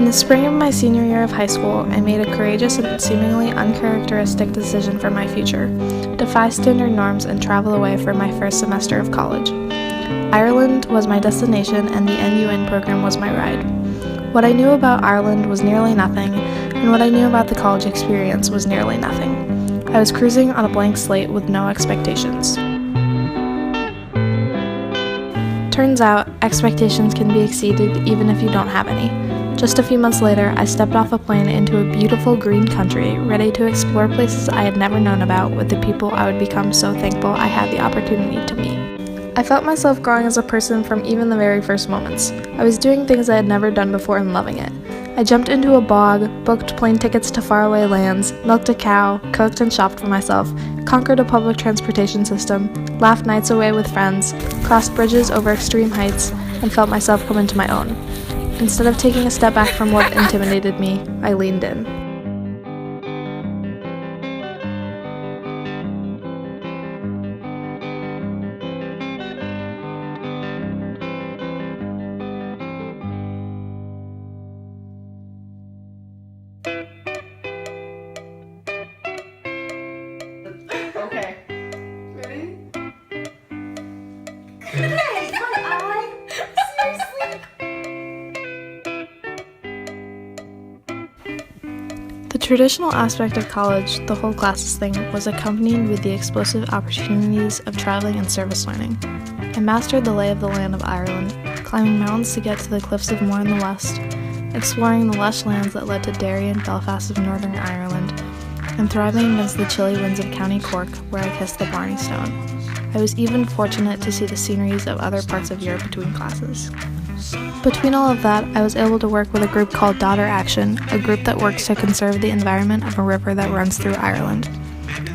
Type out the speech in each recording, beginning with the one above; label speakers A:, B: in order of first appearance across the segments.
A: the spring of my senior year of high school, I made a courageous and seemingly uncharacteristic decision for my future: defy standard norms and travel away for my first semester of college. Ireland was my destination, and the NUN program was my ride. What I knew about Ireland was nearly nothing, and what I knew about the college experience was nearly nothing. I was cruising on a blank slate with no expectations. Turns out, expectations can be exceeded even if you don't have any. Just a few months later, I stepped off a plane into a beautiful green country, ready to explore places I had never known about with the people I would become so thankful I had the opportunity to meet. I felt myself growing as a person from even the very first moments. I was doing things I had never done before and loving it. I jumped into a bog, booked plane tickets to faraway lands, milked a cow, cooked and shopped for myself, conquered a public transportation system, laughed nights away with friends, crossed bridges over extreme heights, and felt myself come into my own. Instead of taking a step back from what intimidated me, I leaned in.
B: Okay. Ready?
C: Hey, my eye! Seriously?
A: The traditional aspect of college, the whole classes thing, was accompanied with the explosive opportunities of traveling and service learning. I mastered the lay of the land of Ireland, climbing mountains to get to the cliffs of Moher in the west, exploring the lush lands that led to Derry and Belfast of Northern Ireland, and thriving against the chilly winds of County Cork, where I kissed the Blarney Stone. I was even fortunate to see the sceneries of other parts of Europe between classes. Between all of that, I was able to work with a group called Daughter Action, a group that works to conserve the environment of a river that runs through Ireland.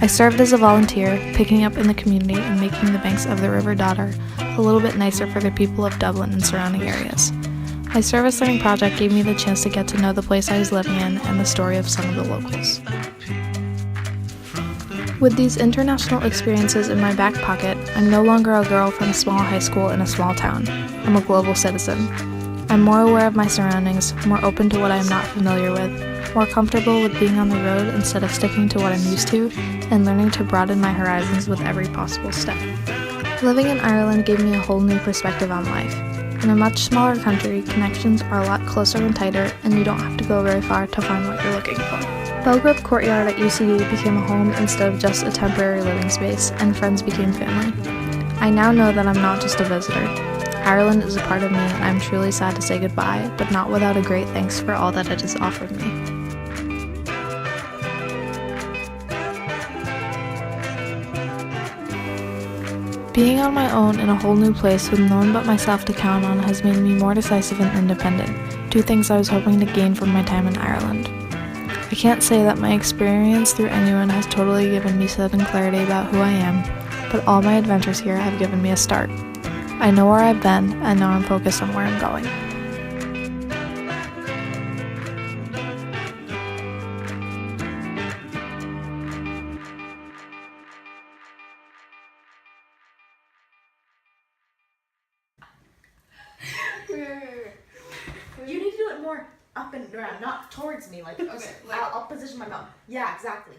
A: I served as a volunteer, picking up in the community and making the banks of the River Daughter a little bit nicer for the people of Dublin and surrounding areas. My service learning project gave me the chance to get to know the place I was living in and the story of some of the locals. With these international experiences in my back pocket, I'm no longer a girl from a small high school in a small town. I'm a global citizen. I'm more aware of my surroundings, more open to what I am not familiar with, more comfortable with being on the road instead of sticking to what I'm used to, and learning to broaden my horizons with every possible step. Living in Ireland gave me a whole new perspective on life. In a much smaller country, connections are a lot closer and tighter, and you don't have to go very far to find what you're looking for. Belgrove Courtyard at UCD became a home instead of just a temporary living space, and friends became family. I now know that I'm not just a visitor. Ireland is a part of me, and I'm truly sad to say goodbye, but not without a great thanks for all that it has offered me. Being on my own in a whole new place with no one but myself to count on has made me more decisive and independent, two things I was hoping to gain from my time in Ireland. I can't say that my experience through NUN has totally given me sudden clarity about who I am, but all my adventures here have given me a start. I know where I've been, and now I'm focused on where I'm going.
C: You need to do it more up and around, not towards me. Like,
B: Okay,
C: I'll position my mouth. Yeah, exactly.